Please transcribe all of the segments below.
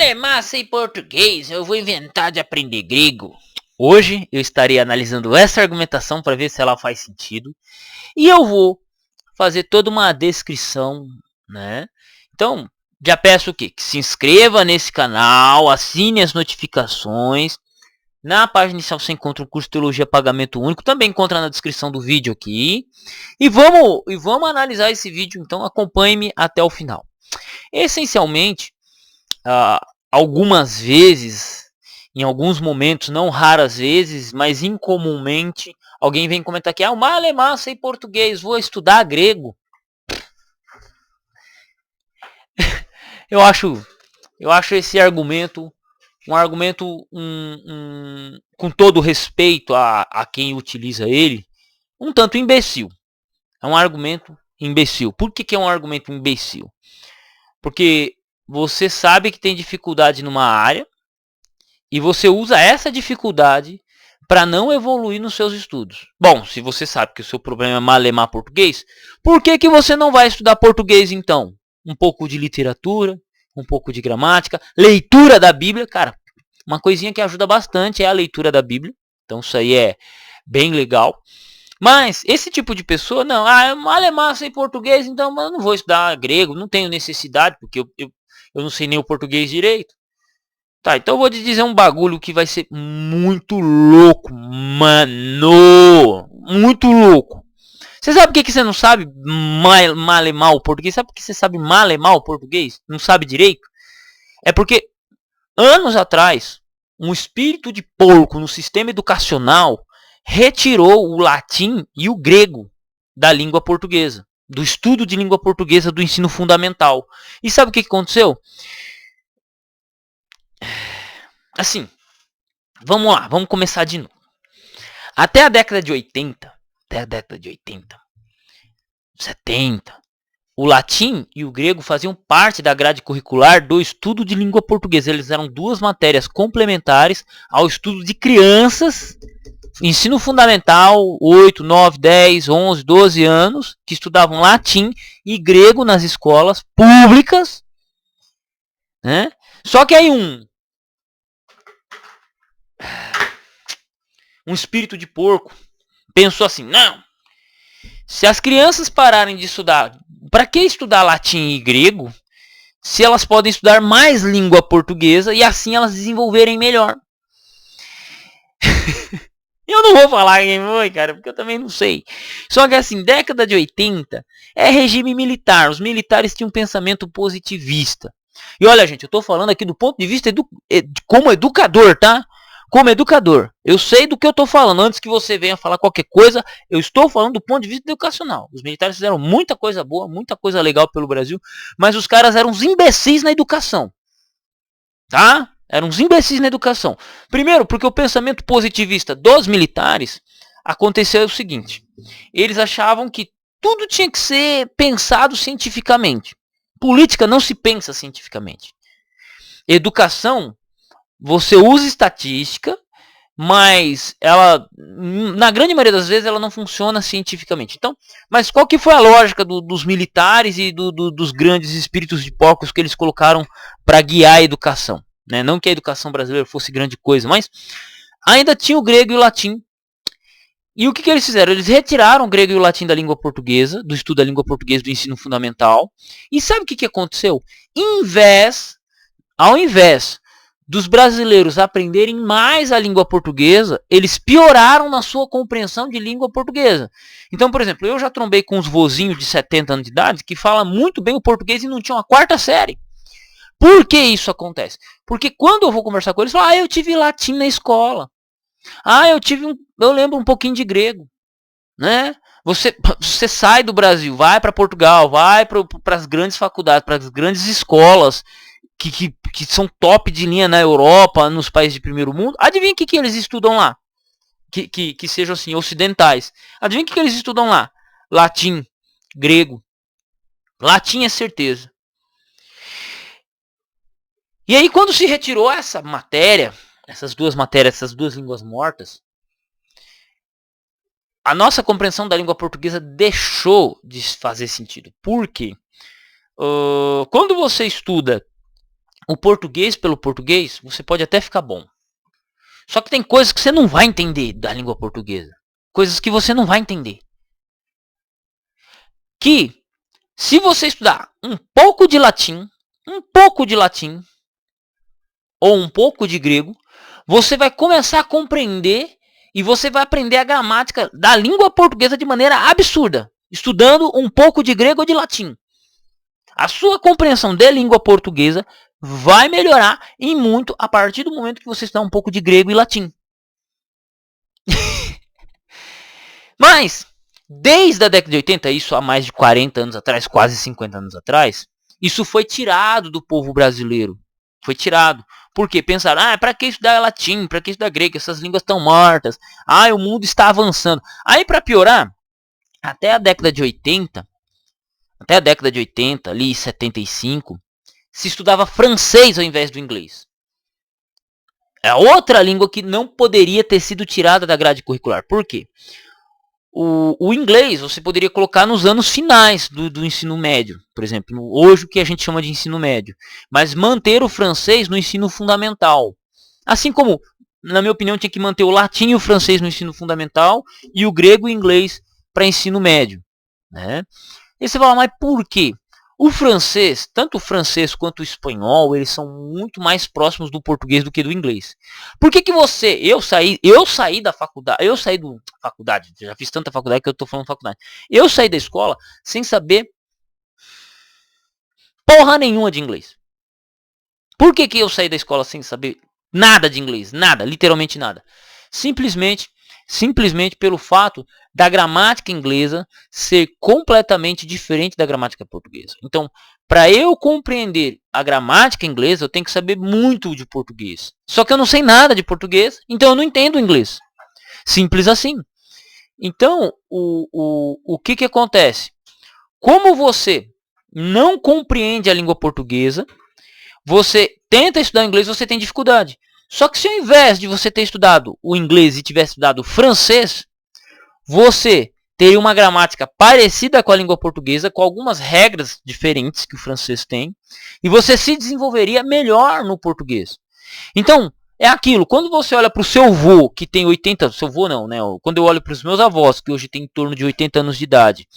Malemar, sei português, eu vou inventar de aprender grego. Hoje eu estarei analisando essa argumentação para ver se ela faz sentido. E eu vou fazer toda uma descrição, né? Então, já peço o quê? Que se inscreva nesse canal, assine as notificações. Na página inicial você encontra o curso de Teologia Pagamento Único, também encontra na descrição do vídeo aqui. E vamos analisar esse vídeo, então acompanhe-me até o final. Essencialmente, algumas vezes, em alguns momentos, não raras vezes, mas incomumente, alguém vem comentar aqui, o Malemar sei português, vou estudar grego. Eu acho esse argumento um argumento com todo respeito a quem utiliza ele, um tanto imbecil. É um argumento imbecil. Por que é um argumento imbecil? Porque você sabe que tem dificuldade numa área e você usa essa dificuldade para não evoluir nos seus estudos. Bom, se você sabe que o seu problema é malemar português, por que você não vai estudar português então? Um pouco de literatura, um pouco de gramática, leitura da Bíblia, cara, uma coisinha que ajuda bastante é a leitura da Bíblia, então isso aí é bem legal. Mas esse tipo de pessoa, não, alemão sei português, então eu não vou estudar grego, não tenho necessidade, porque eu não sei nem o português direito. Tá, então eu vou te dizer um bagulho que vai ser muito louco, mano, muito louco. Você sabe por que você não sabe malemar o português? Sabe por que você sabe malemar o português? Não sabe direito? É porque, anos atrás, um espírito de porco no sistema educacional retirou o latim e o grego da língua portuguesa, do estudo de língua portuguesa do ensino fundamental. E sabe o que aconteceu? Assim, vamos lá, vamos começar de novo. Até a década de 80, 70, o latim e o grego faziam parte da grade curricular do estudo de língua portuguesa. Eles eram duas matérias complementares ao estudo de crianças, ensino fundamental, 8, 9, 10, 11, 12 anos, que estudavam latim e grego nas escolas públicas, né? Só que aí um espírito de porco pensou assim, não, se as crianças pararem de estudar, para que estudar latim e grego, se elas podem estudar mais língua portuguesa e assim elas desenvolverem melhor? Eu não vou falar quem foi, cara, porque eu também não sei. Só que assim, década de 80 é regime militar. Os militares tinham um pensamento positivista. E olha, gente, eu tô falando aqui do ponto de vista como educador, tá? Como educador. Eu sei do que eu tô falando. Antes que você venha falar qualquer coisa, eu estou falando do ponto de vista educacional. Os militares fizeram muita coisa boa, muita coisa legal pelo Brasil, mas os caras eram uns imbecis na educação. Tá? Eram uns imbecis na educação. Primeiro, porque o pensamento positivista dos militares aconteceu o seguinte. Eles achavam que tudo tinha que ser pensado cientificamente. Política não se pensa cientificamente. Educação, você usa estatística, mas ela, na grande maioria das vezes, ela não funciona cientificamente. Então, mas qual que foi a lógica dos militares e dos grandes espíritos de porcos que eles colocaram para guiar a educação? Né? Não que a educação brasileira fosse grande coisa, mas ainda tinha o grego e o latim. E o que eles fizeram? Eles retiraram o grego e o latim da língua portuguesa, do estudo da língua portuguesa do ensino fundamental. E sabe o que aconteceu? Ao invés dos brasileiros aprenderem mais a língua portuguesa, eles pioraram na sua compreensão de língua portuguesa. Então, por exemplo, eu já trombei com uns vozinhos de 70 anos de idade que falam muito bem o português e não tinham a quarta série. Por que isso acontece? Porque quando eu vou conversar com eles, eu falam, eu tive latim na escola. Eu lembro um pouquinho de grego. Né? Você sai do Brasil, vai para Portugal, vai para as grandes faculdades, para as grandes escolas, que são top de linha na Europa, nos países de primeiro mundo. Adivinha o que eles estudam lá? Que sejam assim, ocidentais. Adivinha o que eles estudam lá? Latim, grego. Latim é certeza. E aí quando se retirou essa matéria, essas duas línguas mortas, a nossa compreensão da língua portuguesa deixou de fazer sentido. Por quê? Quando você estuda o português pelo português, você pode até ficar bom. Só que tem coisas que você não vai entender da língua portuguesa. Coisas que você não vai entender. Que, se você estudar um pouco de latim, ou um pouco de grego, você vai começar a compreender e você vai aprender a gramática da língua portuguesa de maneira absurda, estudando um pouco de grego ou de latim. A sua compreensão da língua portuguesa vai melhorar em muito a partir do momento que você estudar um pouco de grego e latim. Mas, desde a década de 80, isso há mais de 40 anos atrás, quase 50 anos atrás, isso foi tirado do povo brasileiro. Foi tirado. Porque pensaram, para que estudar latim, para que estudar grego, essas línguas estão mortas. O mundo está avançando. Aí, para piorar, até a década de 80, ali 75, se estudava francês ao invés do inglês. É outra língua que não poderia ter sido tirada da grade curricular. Por quê? O inglês você poderia colocar nos anos finais do ensino médio, por exemplo, hoje o que a gente chama de ensino médio, mas manter o francês no ensino fundamental. Assim como, na minha opinião, tinha que manter o latim e o francês no ensino fundamental e o grego e o inglês para ensino médio. Né? E você fala, mas por quê? O francês, tanto o francês quanto o espanhol, eles são muito mais próximos do português do que do inglês. Por que eu saí da faculdade, já fiz tanta faculdade que eu estou falando faculdade. Eu saí da escola sem saber porra nenhuma de inglês. Por que eu saí da escola sem saber nada de inglês? Nada, literalmente nada. Simplesmente pelo fato da gramática inglesa ser completamente diferente da gramática portuguesa. Então, para eu compreender a gramática inglesa, eu tenho que saber muito de português. Só que eu não sei nada de português, então eu não entendo inglês. Simples assim. Então, o que acontece? Como você não compreende a língua portuguesa, você tenta estudar inglês, você tem dificuldade. Só que se ao invés de você ter estudado o inglês e tivesse estudado o francês, você teria uma gramática parecida com a língua portuguesa, com algumas regras diferentes que o francês tem, e você se desenvolveria melhor no português. Então, é aquilo, quando você olha para o seu avô, que tem 80, seu avô não, né? Quando eu olho para os meus avós, que hoje têm em torno de 80 anos de idade,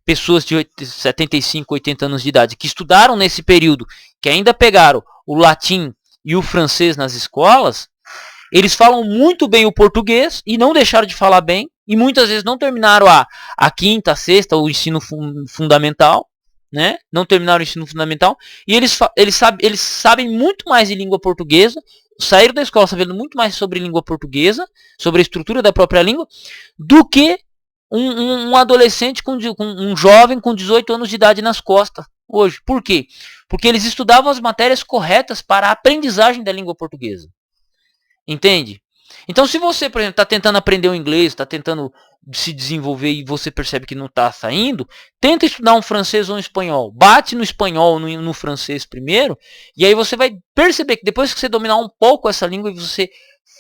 pessoas de 75, 80 anos de idade, que estudaram nesse período, que ainda pegaram o latim e o francês nas escolas, eles falam muito bem o português e não deixaram de falar bem, e muitas vezes não terminaram a quinta, a sexta, o ensino fundamental, né? Não terminaram o ensino fundamental, e eles sabem muito mais de língua portuguesa, saíram da escola sabendo muito mais sobre língua portuguesa, sobre a estrutura da própria língua, do que um adolescente, um jovem com 18 anos de idade nas costas hoje. Por quê? Porque eles estudavam as matérias corretas para a aprendizagem da língua portuguesa. Entende? Então, se você, por exemplo, está tentando aprender o inglês, está tentando se desenvolver e você percebe que não está saindo, tenta estudar um francês ou um espanhol. Bate no espanhol ou no francês primeiro, e aí você vai perceber que depois que você dominar um pouco essa língua e você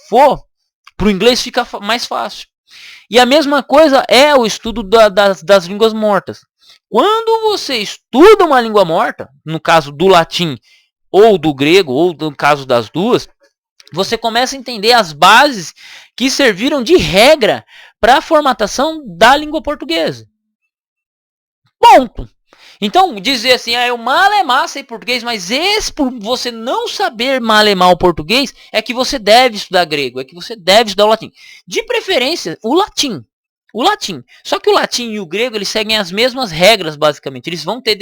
for para o inglês, fica mais fácil. E a mesma coisa é o estudo das línguas mortas. Quando você estuda uma língua morta, no caso do latim ou do grego, ou no caso das duas, você começa a entender as bases que serviram de regra para a formatação da língua portuguesa. Ponto. Então, dizer assim, eu malemar sei português, mas por você não saber malemar o português, é que você deve estudar grego, é que você deve estudar o latim. De preferência, o latim. O latim. Só que o latim e o grego, eles seguem as mesmas regras, basicamente. Eles vão ter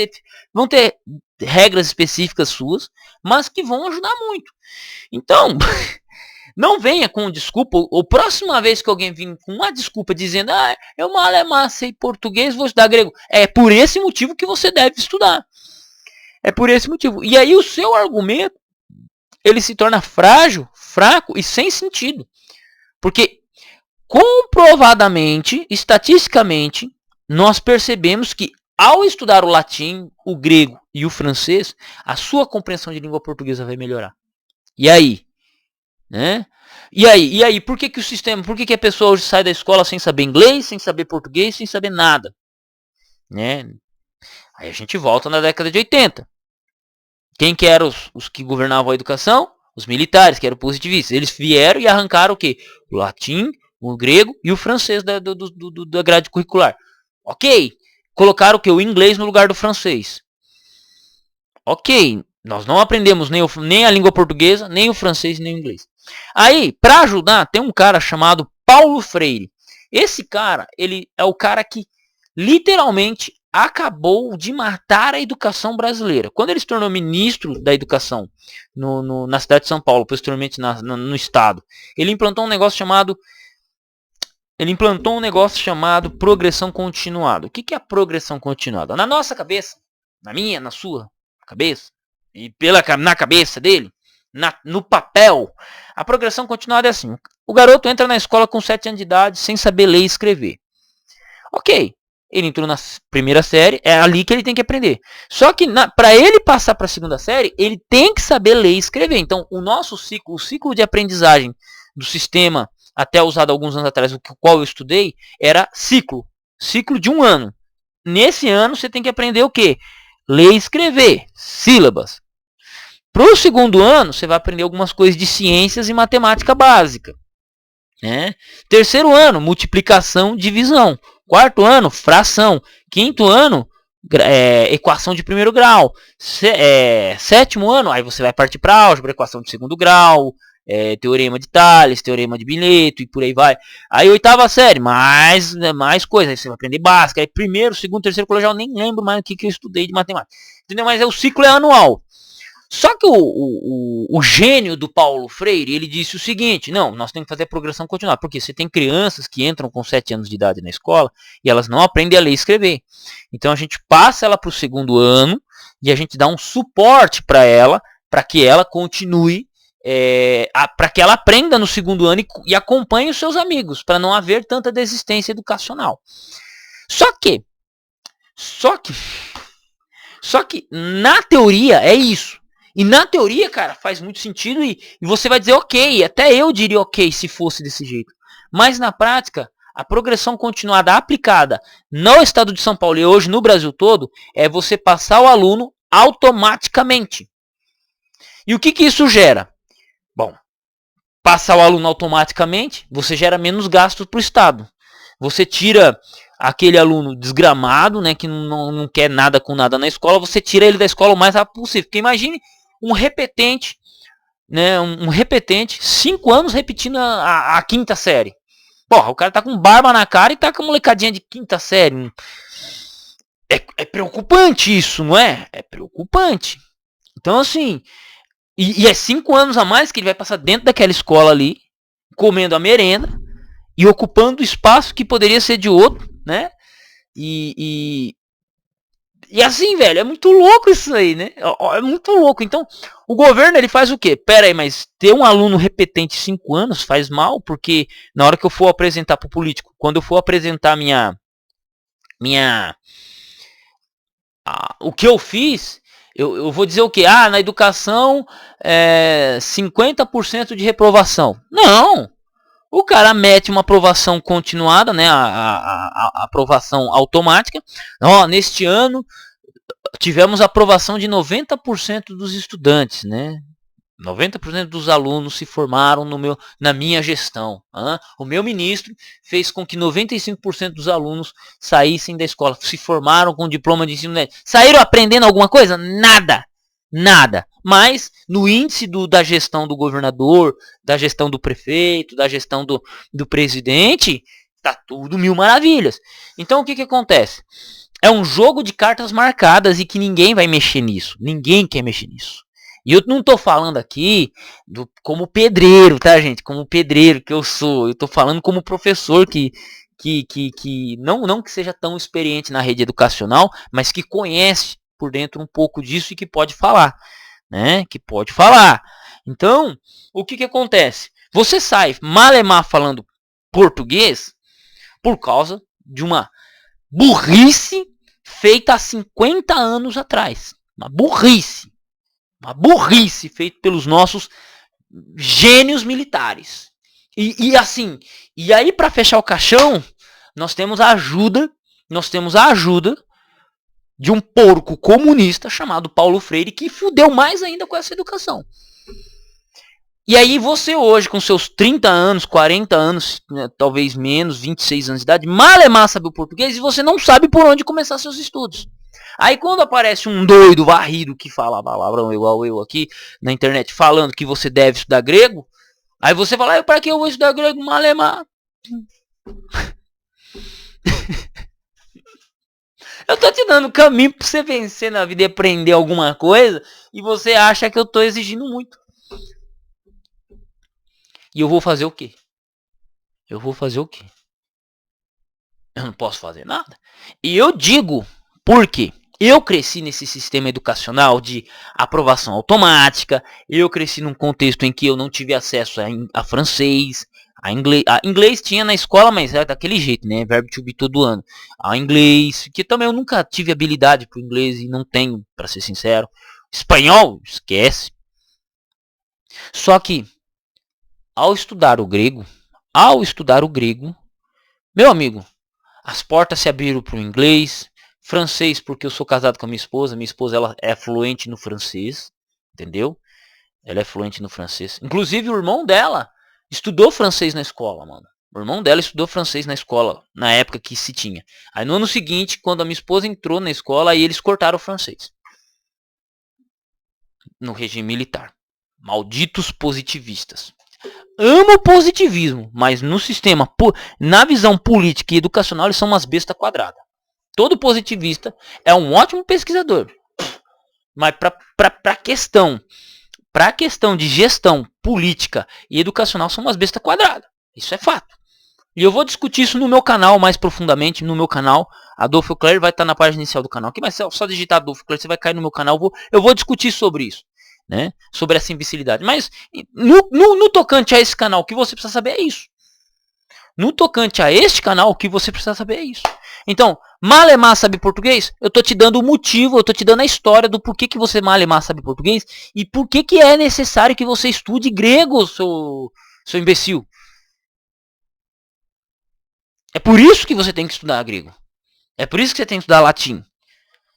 regras específicas suas, mas que vão ajudar muito. Então, não venha com desculpa, ou próxima vez que alguém vir com uma desculpa dizendo, eu malemar sei português, vou estudar grego. É por esse motivo que você deve estudar. É por esse motivo. E aí o seu argumento, ele se torna frágil, fraco e sem sentido. Porque, comprovadamente, estatisticamente, nós percebemos que ao estudar o latim, o grego e o francês, a sua compreensão de língua portuguesa vai melhorar. E aí? Né? E aí, por que o sistema, por que a pessoa hoje sai da escola sem saber inglês, sem saber português, sem saber nada? Né? Aí a gente volta na década de 80. Quem que eram os que governavam a educação? Os militares, que eram positivistas. Eles vieram e arrancaram o quê? O latim, o grego e o francês da grade curricular. Ok. Colocaram o quê? O inglês no lugar do francês. Ok. Nós não aprendemos nem a língua portuguesa, nem o francês, nem o inglês. Aí, para ajudar, tem um cara chamado Paulo Freire. Esse cara, ele é o cara que literalmente acabou de matar a educação brasileira. Quando ele se tornou ministro da educação na cidade de São Paulo, posteriormente no estado, ele implantou um negócio chamado progressão continuada. O que é a progressão continuada? Na nossa cabeça, na minha, na sua cabeça, e na cabeça dele, no papel, a progressão continuada é assim. O garoto entra na escola com 7 anos de idade, sem saber ler e escrever. Ok, ele entrou na primeira série, é ali que ele tem que aprender. Só que para ele passar para a segunda série, ele tem que saber ler e escrever. Então, o ciclo de aprendizagem do sistema, até usado alguns anos atrás, o qual eu estudei, era ciclo de 1 ano. Nesse ano, você tem que aprender o quê? Ler e escrever, sílabas. Para o segundo ano, você vai aprender algumas coisas de ciências e matemática básica. Né? Terceiro ano, multiplicação, divisão. Quarto ano, fração. Quinto ano, equação de primeiro grau. Sétimo ano, aí você vai partir para álgebra, equação de segundo grau, teorema de Tales, teorema de Mileto e por aí vai. Aí oitava série, mais coisa. Aí você vai aprender básica. Aí primeiro, segundo, terceiro colegial, nem lembro mais o que eu estudei de matemática. Entendeu? Mas o ciclo é anual. Só que o gênio do Paulo Freire, ele disse o seguinte: não, nós temos que fazer a progressão continuada, porque você tem crianças que entram com 7 anos de idade na escola e elas não aprendem a ler e escrever. Então a gente passa ela para o segundo ano e a gente dá um suporte para ela, para que ela continue, para que ela aprenda no segundo ano e acompanhe os seus amigos, para não haver tanta desistência educacional. Só que na teoria é isso. E na teoria, cara, faz muito sentido e você vai dizer ok, até eu diria ok se fosse desse jeito. Mas na prática, a progressão continuada aplicada no estado de São Paulo e hoje no Brasil todo é você passar o aluno automaticamente. E o que isso gera? Bom, passar o aluno automaticamente, você gera menos gastos para o estado. Você tira aquele aluno desgramado, né, que não quer nada com nada na escola, você tira ele da escola o mais rápido possível. Porque imagine um repetente, né, um repetente, 5 anos repetindo a quinta série. Porra, o cara tá com barba na cara e tá com molecadinha de quinta série. É preocupante isso, não é? É preocupante. Então, assim, e é 5 anos a mais que ele vai passar dentro daquela escola ali, comendo a merenda e ocupando o espaço que poderia ser de outro, né? E assim, velho, é muito louco isso aí, né? É muito louco. Então, o governo, ele faz o quê? Pera aí, mas ter um aluno repetente 5 anos faz mal? Porque na hora que eu for apresentar pro político, quando eu for apresentar o que eu fiz, eu vou dizer o quê? Na educação, 50% de reprovação. Não! O cara mete uma aprovação continuada, né? A aprovação automática. Neste ano tivemos aprovação de 90% dos estudantes, né? 90% dos alunos se formaram na minha gestão. O meu ministro fez com que 95% dos alunos saíssem da escola, se formaram com diploma de ensino médio. Saíram aprendendo alguma coisa? Nada. Mas no índice da gestão do governador, da gestão do prefeito, da gestão do presidente, tá tudo mil maravilhas. Então o que acontece? É um jogo de cartas marcadas e que ninguém vai mexer nisso. Ninguém quer mexer nisso. E eu não tô falando aqui como pedreiro, tá, gente? Como pedreiro que eu sou. Eu tô falando como professor que não que seja tão experiente na rede educacional, mas que conhece por dentro um pouco disso e que pode falar, né? Que pode falar. Então, o que acontece? Você sai malemar falando português por causa de uma burrice feita há 50 anos atrás. Uma burrice feita pelos nossos gênios militares. E aí para fechar o caixão, nós temos a ajuda de um porco comunista chamado Paulo Freire, que fudeu mais ainda com essa educação. E aí você hoje, com seus 30 anos, 40 anos, né, talvez menos, 26 anos de idade, malemar sabe o português e você não sabe por onde começar seus estudos. Aí quando aparece um doido varrido que fala palavrão igual eu aqui na internet, falando que você deve estudar grego, aí você fala, para que eu vou estudar grego, malemar? Eu tô te dando caminho pra você vencer na vida e aprender alguma coisa, e você acha que eu tô exigindo muito. E eu vou fazer o quê? Eu vou fazer o quê? Eu não posso fazer nada. E eu digo, por quê? Eu cresci nesse sistema educacional de aprovação automática, eu cresci num contexto em que eu não tive acesso a francês, a inglês. A inglês tinha na escola, mas era daquele jeito, né? Verbo to be todo ano. A inglês, que também eu nunca tive habilidade para o inglês e não tenho, para ser sincero. Espanhol, esquece. Só que, ao estudar o grego, meu amigo, as portas se abriram para o inglês, francês porque eu sou casado com a minha esposa ela é fluente no francês, entendeu? Ela é fluente no francês. Inclusive o irmão dela estudou francês na escola, mano. O irmão dela estudou francês na escola, na época que se tinha. Aí no ano seguinte, quando a minha esposa entrou na escola, aí eles cortaram o francês. No regime militar. Malditos positivistas. Amo o positivismo, mas no sistema, na visão política e educacional, eles são umas bestas quadradas. Todo positivista é um ótimo pesquisador, mas para questão de gestão política e educacional, são umas bestas quadradas. Isso é fato. E eu vou discutir isso no meu canal mais profundamente, no meu canal. Adolfo Eucler vai estar na página inicial do canal. Aqui vai ser só digitar Adolfo Eucler, você vai cair no meu canal. Eu vou discutir sobre isso. Né? Sobre essa imbecilidade. Mas no tocante a esse canal, o que você precisa saber é isso. No tocante a este canal, o que você precisa saber é isso. Então, malemar sabe português? Eu tô te dando o motivo, eu tô te dando a história do porquê que você malemar sabe português e porquê que é necessário que você estude grego, seu imbecil. É por isso que você tem que estudar grego. É por isso que você tem que estudar latim.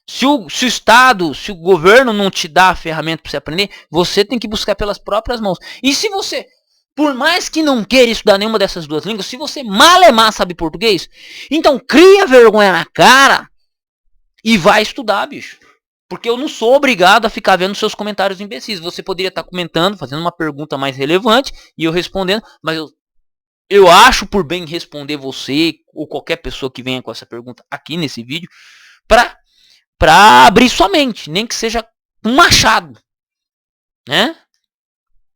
Se o Estado, se o governo não te dá a ferramenta para você aprender, você tem que buscar pelas próprias mãos. E se você, por mais que não queira estudar nenhuma dessas duas línguas, se você malemar sabe português, então cria vergonha na cara e vai estudar, bicho. Porque eu não sou obrigado a ficar vendo seus comentários imbecis. Você poderia estar comentando, fazendo uma pergunta mais relevante e eu respondendo, mas eu acho por bem responder você ou qualquer pessoa que venha com essa pergunta aqui nesse vídeo para abrir sua mente, nem que seja um machado, né?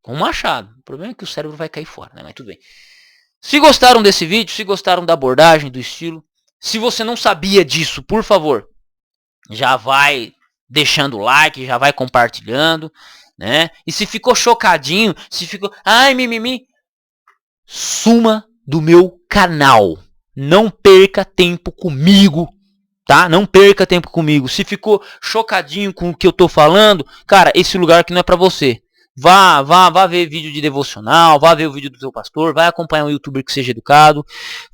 Com um machado. O problema é que o cérebro vai cair fora, né? Mas tudo bem. Se gostaram desse vídeo, se gostaram da abordagem, do estilo, se você não sabia disso, por favor, já vai deixando o like, já vai compartilhando, né? E se ficou chocadinho, se ficou, ai, mimimi, suma do meu canal. Não perca tempo comigo. Tá? Não perca tempo comigo. Se ficou chocadinho com o que eu tô falando, cara, esse lugar aqui não é pra você. Vá ver vídeo de devocional, vá ver o vídeo do seu pastor, vai acompanhar um youtuber que seja educado,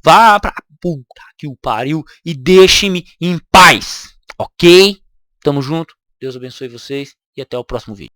vá pra puta que o pariu e deixe-me em paz, ok? Tamo junto, Deus abençoe vocês e até o próximo vídeo.